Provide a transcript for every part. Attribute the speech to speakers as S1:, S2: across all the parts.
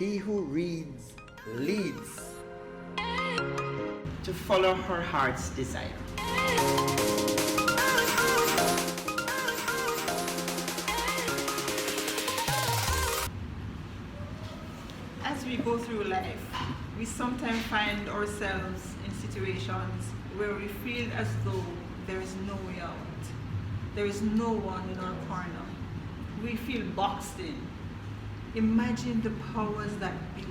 S1: He who reads leads.
S2: To follow her heart's desire. As we go through life, we sometimes find ourselves in situations where we feel as though there is no way out. There is no one in our corner. We feel boxed in. Imagine the powers that be,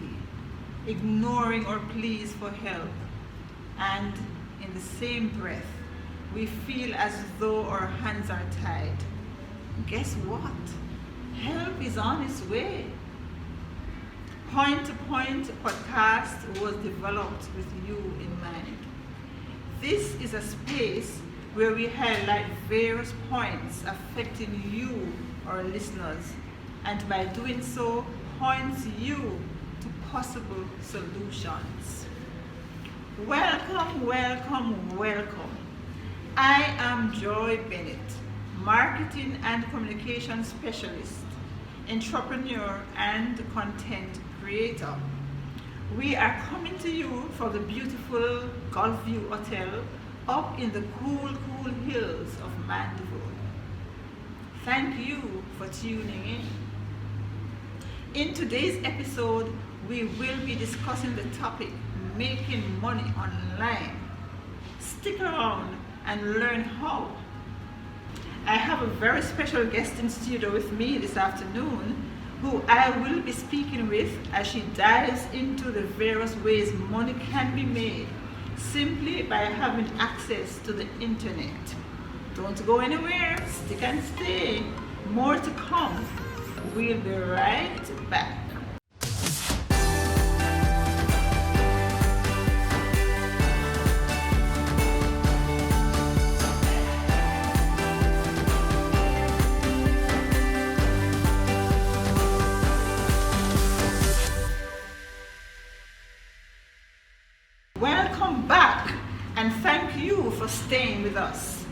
S2: ignoring our pleas for help, and in the same breath, we feel as though our hands are tied. Guess what? Help is on its way. Point to Point podcast was developed with you in mind. This is a space where we highlight various points affecting you, our listeners, and by doing so, points you to possible solutions. Welcome, welcome, welcome. I am Joy Bennett, marketing and communication specialist, entrepreneur, and content creator. We are coming to you from the beautiful Gulfview Hotel up in the cool hills of Mandeville. Thank you for tuning in. In today's episode, we will be discussing the topic making money online. Stick around and learn how. I have a very special guest in studio with me this afternoon who I will be speaking with as she dives into the various ways money can be made simply by having access to the internet. Don't go anywhere, stick and stay. More to come. We'll be right back. Welcome back and thank you for staying with us.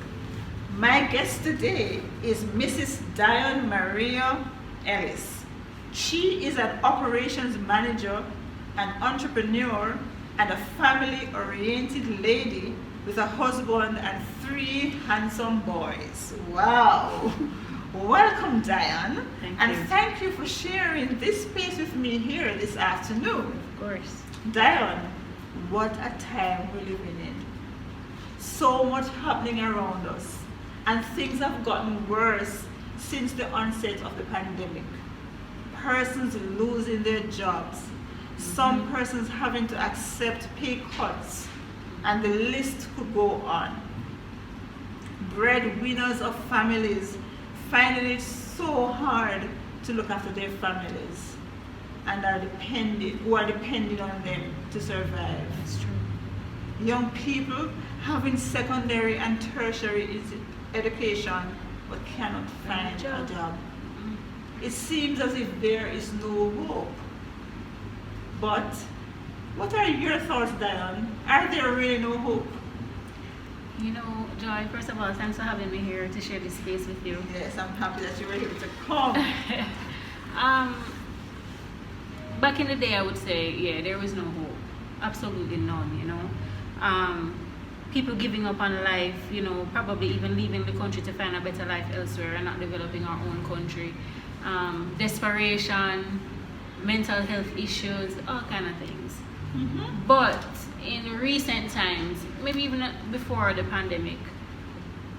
S2: My guest today is Mrs. Diane Maria Ellis. She is an operations manager, an entrepreneur, and a family-oriented lady with a husband and 3 handsome boys. Wow! Welcome, Diane.
S3: Thank you.
S2: Thank you for sharing this space with me here this afternoon.
S3: Of course.
S2: Diane, what a time we're living in. So much happening around us, and things have gotten worse since the onset of the pandemic. Persons losing their jobs, some persons having to accept pay cuts, and the list could go on. Breadwinners of families finding it so hard to look after their families and who are depending on them to survive.
S3: That's true.
S2: Young people having secondary and tertiary education but cannot find a job. It seems as if there is no hope. But what are your thoughts, Diane? Are there really no hope?
S3: You know, Joy, first of all, thanks for having me here to share this space with you.
S2: Yes, I'm happy that you were able to come.
S3: Back in the day, I would say, yeah, there was no hope. Absolutely none, you know. People giving up on life, you know, probably even leaving the country to find a better life elsewhere and not developing our own country. Desperation, mental health issues, all kind of things.
S2: Mm-hmm.
S3: But in recent times, maybe even before the pandemic,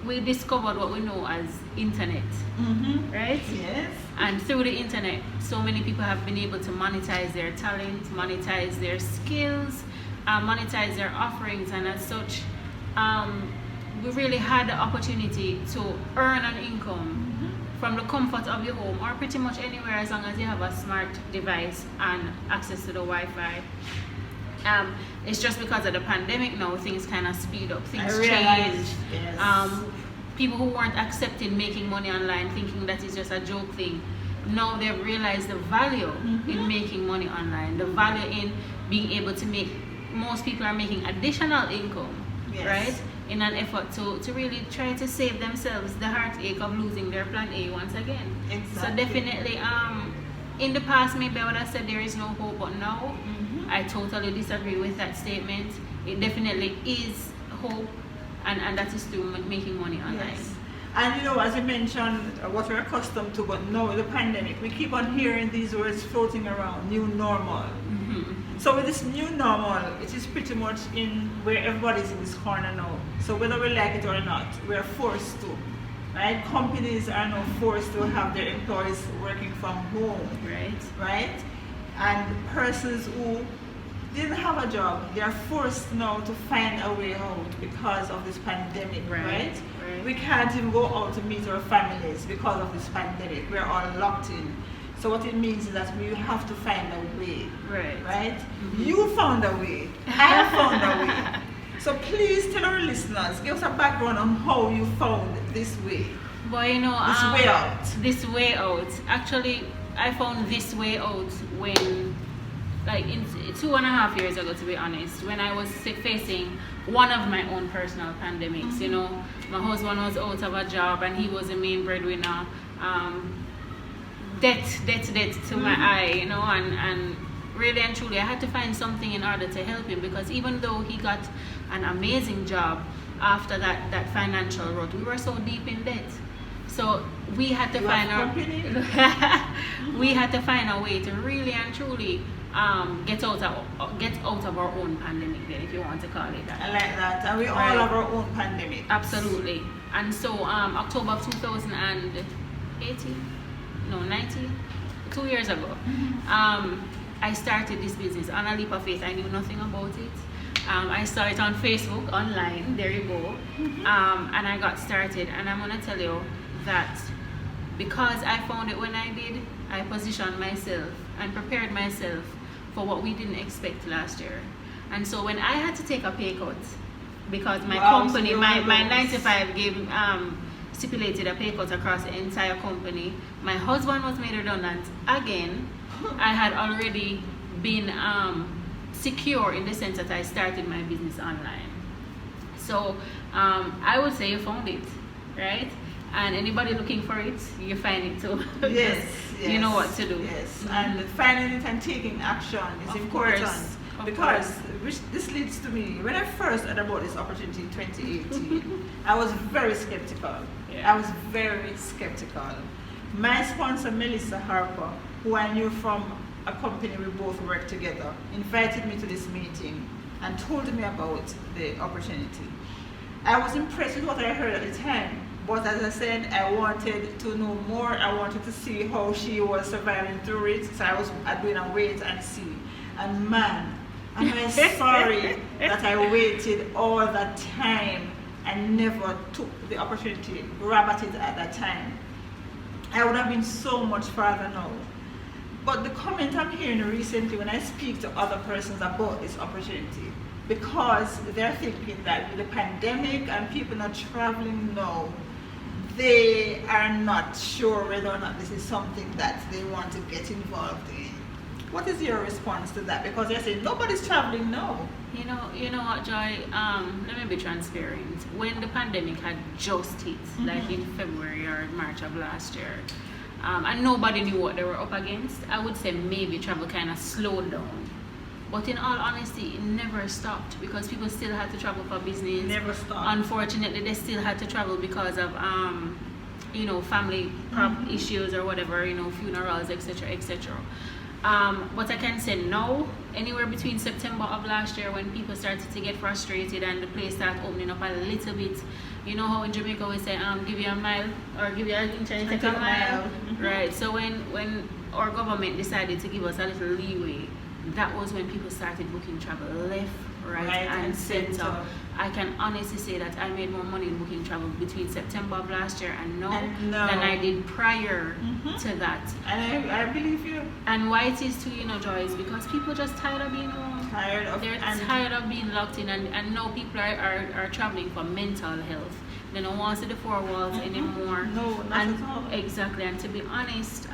S3: we discovered what we know as internet,
S2: Mm-hmm.
S3: right?
S2: Yes.
S3: And through the internet, so many people have been able to monetize their talent, monetize their skills, monetize their offerings, and as such, we really had the opportunity to earn an income from the comfort of your home or pretty much anywhere as long as you have a smart device and access to the Wi-Fi. It's just because of the pandemic now things kind of speed up, things change.
S2: Yes.
S3: People who weren't accepting making money online, thinking that it's just a joke thing, now they've realized the value in making money online, the value in being able to make, most people are making additional income,
S2: Yes.
S3: right? In an effort to really try to save themselves the heartache of losing their plan A once again.
S2: Exactly.
S3: So definitely, in the past, maybe I would have said there is no hope, but now I totally disagree with that statement. It definitely is hope, and that is through making money online.
S2: Yes. And you know, as you mentioned, what we're accustomed to, but now the pandemic, we keep on hearing these words floating around, new normal. So with this new normal, it is pretty much in where everybody's in this corner now. So whether we like it or not, we're forced to. Right? Companies are now forced to have their employees working from home. Right? And persons who didn't have a job, they are forced now to find a way out because of this pandemic, right? We can't even go out to meet our families because of this pandemic. We're all locked in. So what it means is that we have to find a way, right? You found a way. I found a way. So please tell our listeners, give us a background on how you found this way.
S3: Well, you know,
S2: this way out.
S3: This way out. Actually, I found this way out when, like, 2.5 years ago, to be honest, when I was facing one of my own personal pandemics. You know, my husband was out of a job and he was the main breadwinner. Debt to my eye, you know, and really and truly I had to find something in order to help him, because even though he got an amazing job after that financial rut, we were so deep in debt. So we had to find we had to find a way to really and truly get out of our own pandemic, then, if you want to call it that.
S2: I like that. And we all have our own pandemic.
S3: Absolutely. And so October of 2018, no, 90, 2 years ago, I started this business on a leap of faith. I knew nothing about it. I saw it on Facebook, online, there you go, and I got started. And I'm going to tell you that because I found it when I did, I positioned myself and prepared myself for what we didn't expect last year. And so when I had to take a pay cut, because my company, my 9 to 5 gave stipulated a pay cut across the entire company. My husband was made redundant again. I had already been secure in the sense that I started my business online. So I would say you found it, right? And anybody looking for it, you find it too.
S2: Yes,
S3: you know what to do.
S2: Yes, and finding it and taking action is important. Because this leads to me, when I first heard about this opportunity in 2018, I was very skeptical. I was very skeptical. My sponsor, Melissa Harper, who I knew from a company we both worked together, invited me to this meeting and told me about the opportunity. I was impressed with what I heard at the time, but as I said, I wanted to know more. I wanted to see how she was surviving through it, so I was doing a wait and see. And man, am I sorry that I waited all that time and never took the opportunity, grab at it at that time. I would have been so much farther now. But the comment I'm hearing recently when I speak to other persons about this opportunity, because they're thinking that with the pandemic and people not traveling now, they are not sure whether or not this is something that they want to get involved in. What is your response to that? Because they're saying nobody's traveling now.
S3: You know what, Joy? Let me be transparent. When the pandemic had just hit, like in February or March of last year, and nobody knew what they were up against, I would say maybe travel kind of slowed down. But in all honesty, it never stopped, because people still had to travel for business.
S2: Never stopped.
S3: Unfortunately, they still had to travel because of family issues or whatever, funerals, etc., etc. But I can say no, anywhere between September of last year, when people started to get frustrated and the place started opening up a little bit. You know how in Jamaica we say, give you a mile, or give you an inch and take a mile. Right, so when our government decided to give us a little leeway, that was when people started booking travel left, right and center. I can honestly say that I made more money in booking travel between September of last year and now than I did prior to that.
S2: And I believe you.
S3: And why it is too, Joy, is because people just tired of being home. They're tired of being locked in, and now people are traveling for mental health. They don't want to see the four walls anymore.
S2: No, not at all.
S3: Exactly, and to be honest,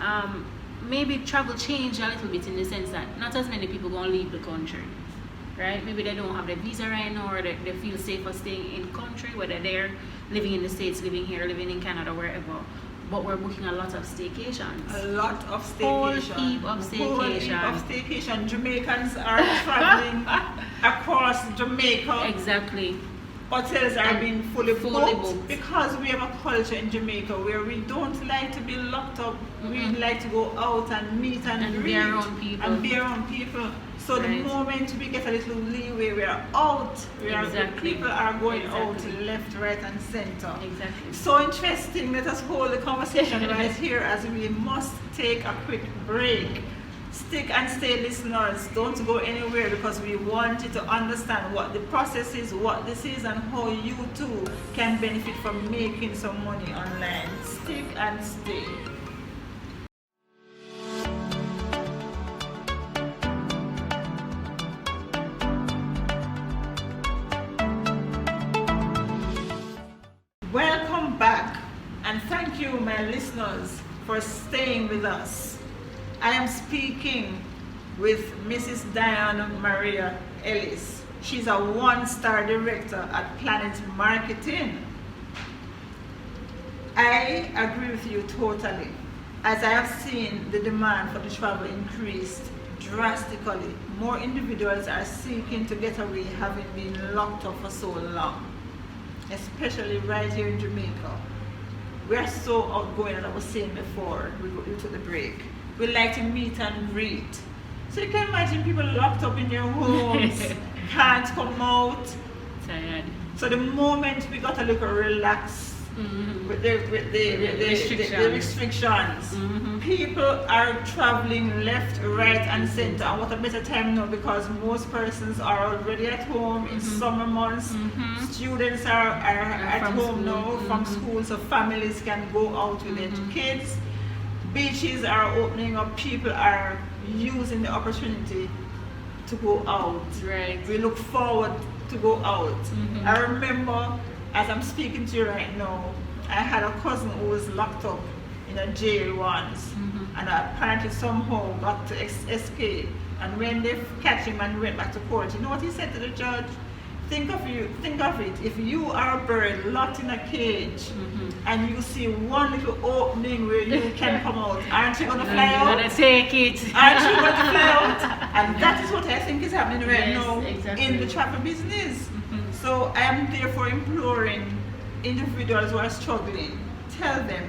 S3: maybe travel changed a little bit in the sense that not as many people gonna leave the country, right? Maybe they don't have the visa right now, or they feel safer staying in country, whether they're living in the States, living here, living in Canada, wherever. but we're booking a lot of staycations.
S2: A lot of
S3: Whole
S2: staycation.
S3: heap of staycation.
S2: Jamaicans are traveling across Jamaica.
S3: Exactly.
S2: Hotels are
S3: And
S2: being fully
S3: fully
S2: booked
S3: booked.
S2: because we have a culture in Jamaica where we don't like to be locked up. We
S3: Mm-mm.
S2: like to go out and meet and
S3: And be
S2: greet
S3: around people.
S2: and be around people. So the
S3: Right.
S2: moment we get a little leeway, we are out.
S3: Exactly.
S2: People are going
S3: Exactly.
S2: out left, right, and center.
S3: Exactly.
S2: So interesting. Let us hold the conversation right here as we must take a quick break. Stick and stay, listeners. Don't go anywhere because we want you to understand what the process is, what this is, and how you too can benefit from making some money online. Stick and stay. Welcome back, and thank you, my listeners, for staying with us. I am speaking with Mrs. Diana Maria Ellis. She's a one-star director at Planet Marketing. I agree with you totally, as I have seen the demand for the travel increased drastically. More individuals are seeking to get away, having been locked up for so long, especially right here in Jamaica. We are so outgoing, as I was saying before we took the break. We like to meet and greet. So you can imagine people locked up in their homes, can't come out.
S3: Tired.
S2: So the moment we got a little relaxed
S3: Mm-hmm.
S2: with the restrictions,
S3: Mhm.
S2: people are traveling left, right, and center. And what a better time now, because most persons are already at home in summer months.
S3: Mhm.
S2: Students are at
S3: from
S2: home
S3: school.
S2: now from
S3: Mhm.
S2: school, so families can go out with their kids. Beaches are opening up. People are using the opportunity to go out.
S3: Right.
S2: We look forward to go out.
S3: Mhm.
S2: I remember, as I'm speaking to you right now, I had a cousin who was locked up in a jail once,
S3: Mhm.
S2: and apparently somehow got to escape. And when they catch him and went back to court, you know what he said to the judge? Think of it. If you are a bird locked in a cage,
S3: Mhm.
S2: and you see one little opening where you can come out, aren't you gonna fly
S3: You
S2: out?
S3: gotta take it.
S2: Aren't you going to fly out? And that is what I think is happening right
S3: Yes,
S2: now
S3: exactly.
S2: in the travel business.
S3: Mhm.
S2: So I am therefore imploring individuals who are struggling, tell them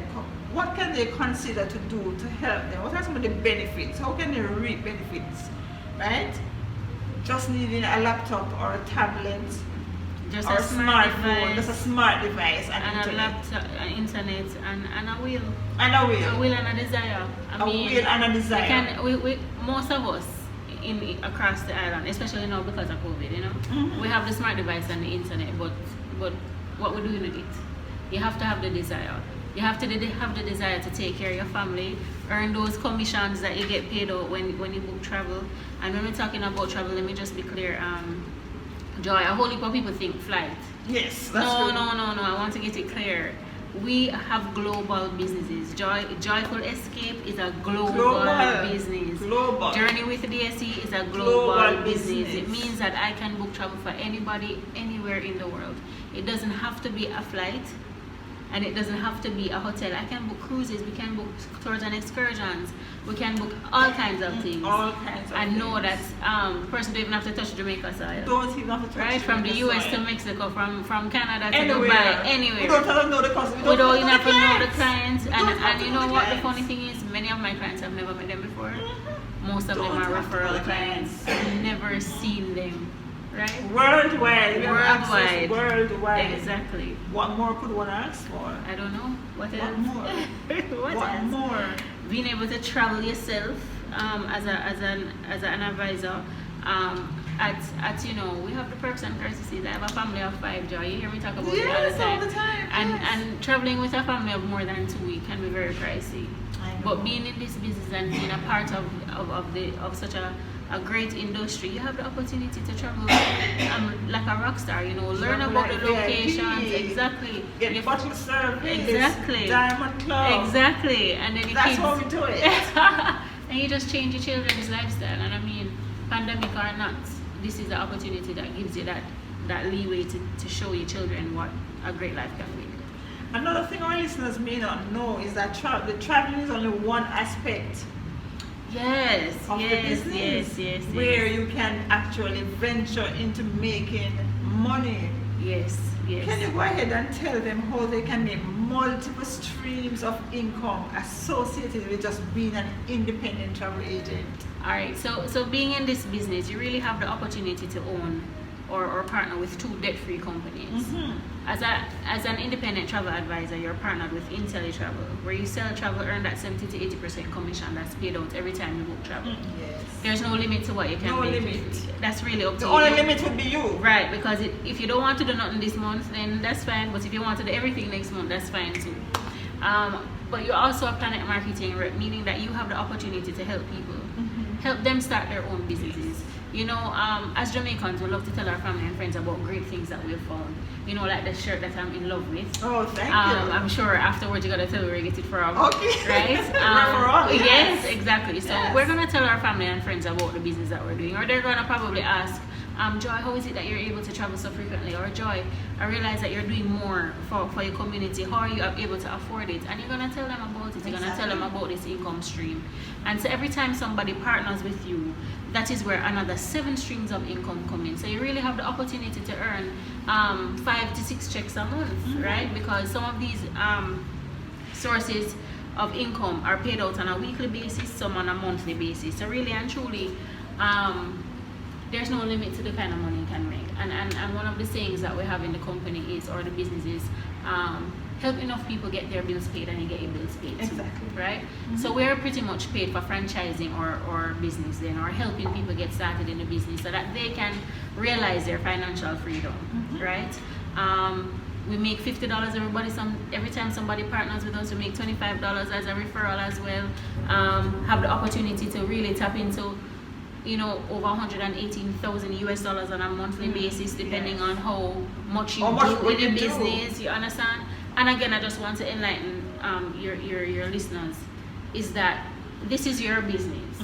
S2: what can they consider to do to help them. What are some of the benefits? How can they reap benefits? Right? Just needing a laptop or a tablet
S3: Just
S2: or
S3: a
S2: a
S3: smart
S2: smartphone, just a
S3: device
S2: smart device and
S3: and a
S2: internet.
S3: laptop, internet, and a will.
S2: And a
S3: A
S2: will.
S3: will and a desire. I
S2: A
S3: mean,
S2: will and a
S3: we
S2: desire.
S3: can, we, most of us across the island, especially now because of COVID, you know,
S2: Mhm.
S3: we have the smart device and the internet, but what we're doing with it, you have to have the desire. You have to have the desire to take care of your family, earn those commissions that you get paid out when you book travel. And when we're talking about travel, let me just be clear. Joy, a whole heap of people think flight.
S2: Yes, that's
S3: No,
S2: true.
S3: no, no, no. I want to get it clear. We have global businesses. Joyful Escape is a global business.
S2: Global.
S3: Journey with DSE is a global
S2: Global
S3: business.
S2: business.
S3: It means that I can book travel for anybody, anywhere in the world. It doesn't have to be a flight, and it doesn't have to be a hotel. I can book cruises. We can book tours and excursions. We can book all kinds of things.
S2: All kinds of
S3: And know that
S2: things.
S3: person don't even have to touch Jamaica soil.
S2: Don't even have to touch
S3: Right, from the
S2: Jamaica
S3: US
S2: soil.
S3: to Mexico, from Canada to
S2: Anywhere.
S3: Dubai,
S2: We
S3: anywhere.
S2: don't have to know the cost.
S3: We don't even have to know the
S2: clients.
S3: clients.
S2: We
S3: And,
S2: don't have
S3: and
S2: to
S3: you
S2: know
S3: know
S2: the
S3: what the
S2: clients.
S3: funny thing is? Many of my clients have never met them before. Most of them
S2: Don't
S3: are
S2: have to know the
S3: referral clients.
S2: clients.
S3: Never seen them. Right?
S2: Worldwide. We have access
S3: Worldwide.
S2: worldwide.
S3: Exactly.
S2: What more could one ask for?
S3: I don't know. What else?
S2: What more?
S3: what
S2: What
S3: else?
S2: more?
S3: Being able to travel yourself as an advisor at you know, we have the perks and courtesies. I have a family of 5, Joy. You hear me talk about it
S2: Yes,
S3: all the time.
S2: And
S3: And traveling with a family of more than 2 weeks can be very pricey. But being in this business and being a part of such a great industry, you have the opportunity to travel like a rock star, you know, learn
S2: Travel
S3: about
S2: like
S3: the locations.
S2: VIP.
S3: Exactly.
S2: Get
S3: You-
S2: bottle service.
S3: Exactly.
S2: Diamond club.
S3: Exactly. And then the
S2: That's
S3: kids,
S2: how we do it.
S3: and you just change your children's lifestyle. And I mean, pandemic or not, this is the opportunity that gives you that leeway to show your children what a great life can be.
S2: Another thing our listeners may not know is that the traveling is only one aspect
S3: Yes,
S2: of the business where you can actually venture into making money.
S3: Yes, yes.
S2: Can you go ahead and tell them how they can make multiple streams of income associated with just being an independent travel agent?
S3: All right, so being in this business, you really have the opportunity to own or partner with two debt-free companies.
S2: Mhm.
S3: As an independent travel advisor, you're partnered with IntelliTravel, where you sell travel, earn that 70 to 80% commission that's paid out every time you book travel.
S2: Yes.
S3: There's no limit to what you can
S2: No
S3: make.
S2: limit.
S3: That's really up to
S2: The
S3: you.
S2: only limit would be you.
S3: Right, because if you don't want to do nothing this month, then that's fine. But if you want to do everything next month, that's fine too. But you're also a Planet Marketing rep, meaning that you have the opportunity to help people, help them start their own businesses. You know, as Jamaicans, we love to tell our family and friends about great things that we've found. You know, like the shirt that I'm in love with.
S2: Oh, thank you.
S3: I'm sure afterwards you're gonna tell me where you get it from.
S2: Okay.
S3: Right?
S2: Referral,
S3: Yes,
S2: yes.
S3: exactly. So
S2: Yes.
S3: we're gonna tell our family and friends about the business that we're doing, or they're gonna probably ask, Joy, how is it that you're able to travel so frequently? Or Joy, I realize that you're doing more for your community. How are you able to afford it? And you're gonna tell them about it. You're gonna tell them about this income stream. And so every time somebody partners with you, that is where another 7 streams of income come in. So you really have the opportunity to earn 5 to 6 checks a month, right? Because some of these sources of income are paid out on a weekly basis, some on a monthly basis. So really and truly, there's no limit to the kind of money you can make. And one of the sayings that we have in the company is, or the business is, help enough people get their bills paid and you get your bills paid too,
S2: Exactly.
S3: right? So we're pretty much paid for franchising or business then, or helping people get started in the business so that they can realize their financial freedom, right? We make $50 every time somebody partners with us. We make $25 as a referral as well. Have the opportunity to really tap into, you know, over 118,000 US dollars on a monthly basis, depending on how much you do in the business. You understand? And again, I just want to enlighten your listeners is that this is your business.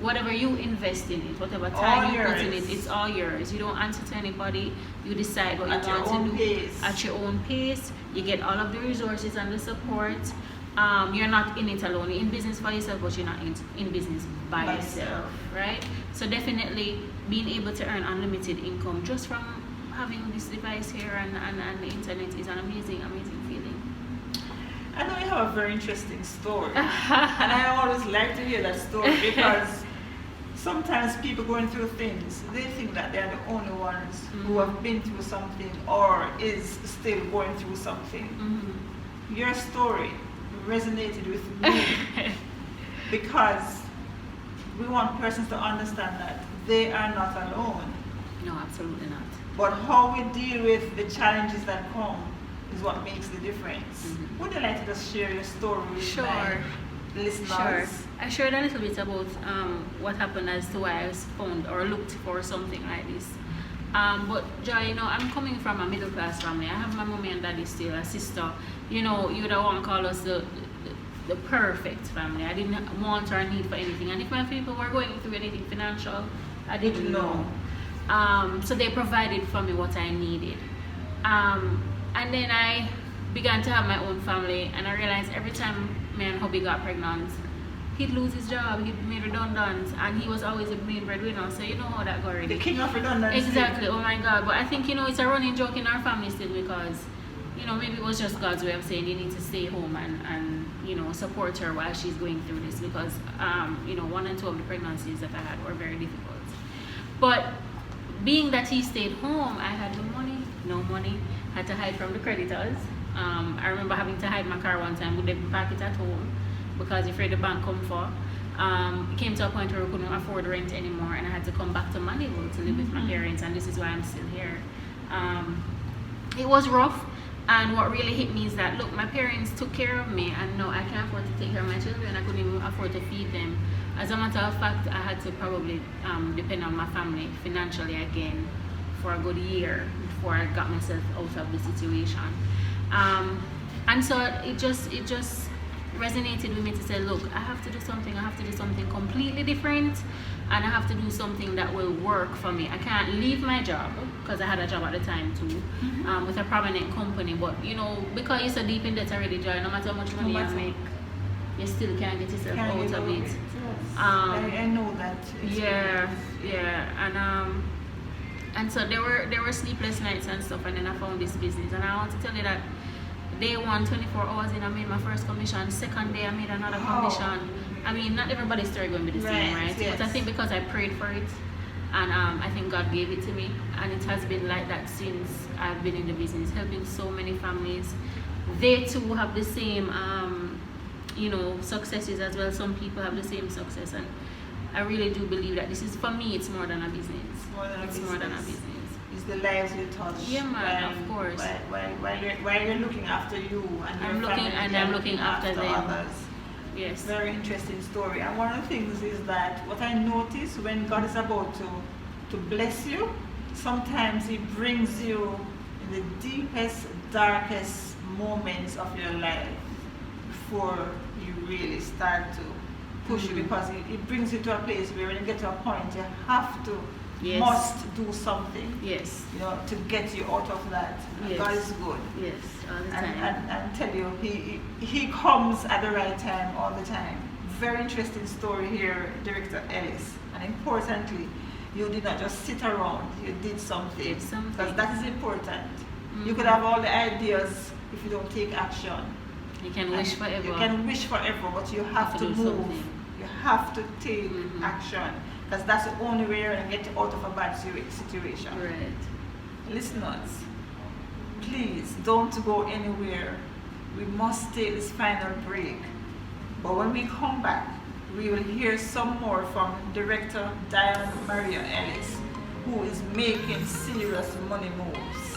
S3: Whatever you invest in it, whatever time you put in it, it's all yours. You don't answer to anybody. You decide what you want to do at your own pace. You get all of the resources and the support. You're not in it alone. You're in business for yourself, but you're not in business by yourself, right? So definitely being able to earn unlimited income just from having this device here and the internet is an amazing feeling.
S2: I know you have a very interesting story. And I always like to hear that story because sometimes people going through things, they think that they're the only ones who have been through something or is still going through something. Your story resonated with me because we want persons to understand that they are not alone.
S3: No, absolutely not.
S2: But how we deal with the challenges that come is what makes the difference. Would you like to just share your story with my listeners?
S3: Sure. I shared a little bit about what happened as to why I was found or looked for something like this. But Joy, you know, I'm coming from a middle class family. I have my mommy and daddy still, a sister. You know, you would want to call us the perfect family. I didn't want or need for anything. And if my people were going through anything financial, I didn't know. So they provided for me what I needed. And then I began to have my own family, and I realized every time me and hubby got pregnant, he'd lose his job, he'd be made redundant, and he was always the main breadwinner, so you know how that got already.
S2: The king of redundancy.
S3: Exactly, oh my God. But I think, you know, it's a running joke in our family still because, you know, maybe it was just God's way of saying you need to stay home and you know, support her while she's going through this because, you know, 1 and 2 of the pregnancies that I had were very difficult. But being that he stayed home, I had no money, had to hide from the creditors. I remember having to hide my car one time, we didn't park it at home because afraid the bank come for. It came to a point where we couldn't afford rent anymore and I had to come back to Maniville to live with my parents, and this is why I'm still here. It was rough, and what really hit me is that, look, my parents took care of me and no, I can't afford to take care of my children. I couldn't even afford to feed them. As a matter of fact, I had to probably depend on my family financially again for a good year before I got myself out of the situation. And so it just resonated with me to say, look, I have to do something completely different. and I have to do something that will work for me. I can't leave my job because I had a job at the time too, with a prominent company. But you know, because you're so deep in debt already, Joy, no matter how much money you make, you still can't get yourself out of it.
S2: Yes. I know that.
S3: And so there were sleepless nights and stuff, and then I found this business, and I want to tell you that day one, 24 hours in, I made my first commission. Second day, I made another commission. I mean, not everybody's story going to be the same, right?
S2: Yes.
S3: But I think because I prayed for it, and I think God gave it to me, and it has been like that since I've been in the business, helping so many families. They too have the same, successes as well. Some people have the same success, and I really do believe that this is, for me, it's more than a business. It's more than a business.
S2: It's the lives you touch.
S3: Yeah, man, of course.
S2: While you're looking after you and your family,
S3: I'm looking after them.
S2: Others.
S3: Yes.
S2: Very interesting story. And one of the things is that what I notice when God is about to bless you, sometimes He brings you in the deepest, darkest moments of your life before you really start to push you, because it brings you to a place where when you get to a point, you have to, must do something.
S3: Yes.
S2: To get you out of that.
S3: Yes.
S2: God is good.
S3: Yes, all the time.
S2: And tell you, he comes at the right time all the time. Very interesting story here, Director Ellis. And importantly, you did not just sit around, you did something. Because that is important. You could have all the ideas if you don't take action.
S3: You can wish forever.
S2: You can wish forever, but you have to move. Something. You have to take action. Because that's the only way you're going to get out of a bad situation.
S3: Right.
S2: Listeners, please don't go anywhere. We must take this final break. But when we come back, we will hear some more from Director Diane Maria Ellis, who is making serious money moves.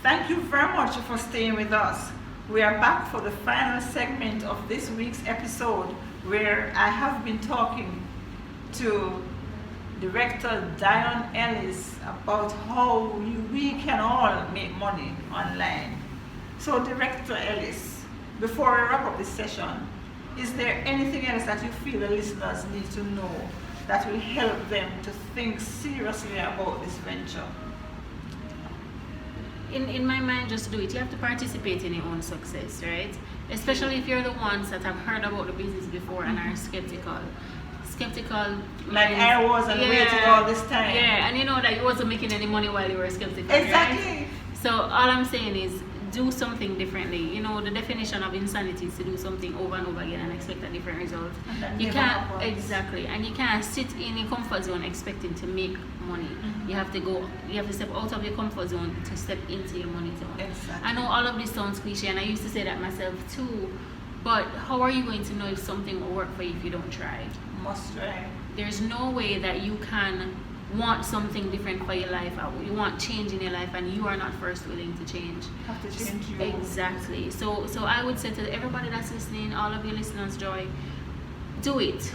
S2: Thank you very much for staying with us. We are back for the final segment of this week's episode, where I have been talking to Director Diane Ellis about how we can all make money online. So Director Ellis, before we wrap up this session, is there anything else that you feel the listeners need to know that will help them to think seriously about this venture?
S3: In my mind, just do it. You have to participate in your own success, right? Especially if you're the ones that have heard about the business before and are skeptical.
S2: Like I was and waited all this time.
S3: Yeah, and you know that you wasn't making any money while you were skeptical.
S2: Exactly.
S3: Right? So all I'm saying is do something differently. You know, the definition of insanity is to do something over and over again and expect a different result. You can't and you can't sit in your comfort zone expecting to make money. You have to step out of your comfort zone to step into your money zone.
S2: Exactly.
S3: I know all of this sounds cliche, and I used to say that myself too, but how are you going to know if something will work for you if you don't try?
S2: Must try.
S3: There's no way that you can want something different for your life, you want change in your life, and you are not first willing to change.
S2: Have to change you.
S3: Exactly. So I would say to everybody that's listening, all of your listeners, Joy, do it.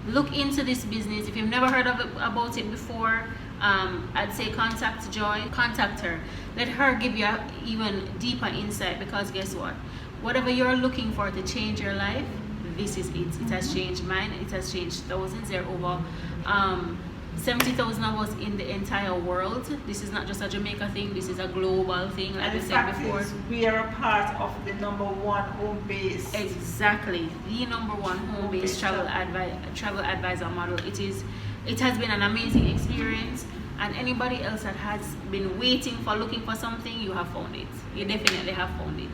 S3: Look into this business. If you've never heard about it before, I'd say contact Joy, contact her. Let her give you an even deeper insight, because guess what? Whatever you're looking for to change your life, this is it. It has changed mine. It has changed thousands. There are over 70,000 of us in the entire world. This is not just a Jamaica thing. This is a global thing, like we said before.
S2: We are a part of the #1 home base.
S3: Exactly, the #1 home base travel advisor model. It has been an amazing experience, and anybody else that has been looking for something, you have found it. You definitely have found it.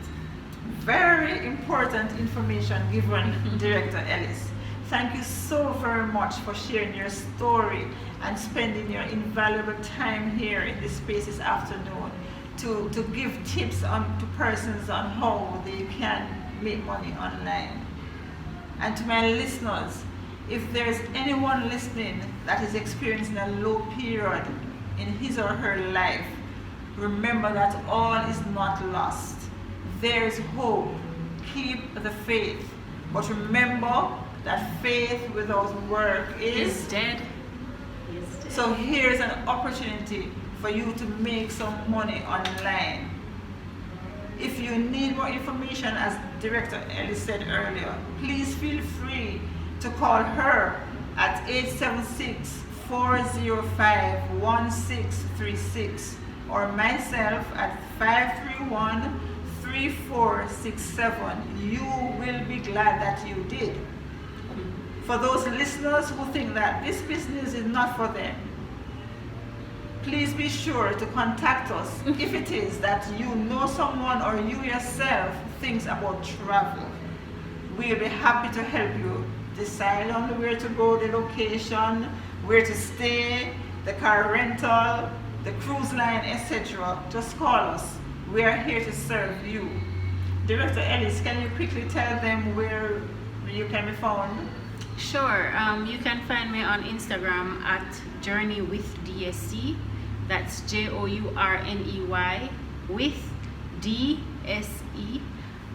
S2: Very important information given, Director Ellis. Thank you so very much for sharing your story and spending your invaluable time here in this space this afternoon to give tips to persons on how they can make money online. And to my listeners, if there is anyone listening that is experiencing a low period in his or her life, remember that all is not lost. There is hope. Keep the faith. But remember that faith without work is
S3: dead. Yesterday.
S2: So here's an opportunity for you to make some money online. If you need more information, as Director Ellie said earlier, please feel free to call her at 876-405-1636 or myself at 531-3467. You will be glad that you did. For those listeners who think that this business is not for them, please be sure to contact us if it is that you know someone or you yourself thinks about travel. We'll be happy to help you decide on where to go, the location, where to stay, the car rental, the cruise line, etc. Just call us. We are here to serve you. Director Ellis, can you quickly tell them where you can be found?
S3: Sure. You can find me on Instagram at Journey with DSC. That's JOURNEY with DSE.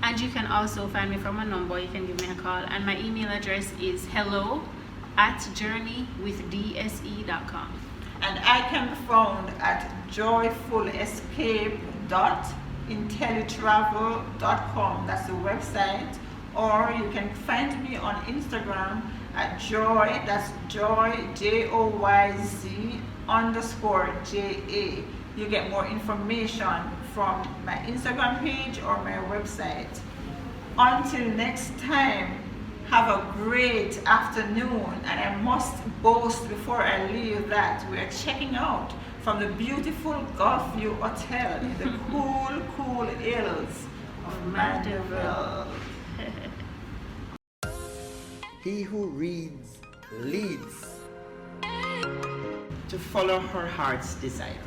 S3: And you can also find me from a number. You can give me a call. And my email address is hello@journeywithdse.com.
S2: And I can be found at joyfulescape.intellitravel.com. That's the website. Or you can find me on Instagram at joy, that's joy, JOYZ_JA. You get more information from my Instagram page or my website. Until next time, have a great afternoon. And I must boast before I leave that we are checking out from the beautiful Gulf View Hotel in the cool hills of Mandeville.
S1: He who reads leads.
S4: To follow her heart's desire.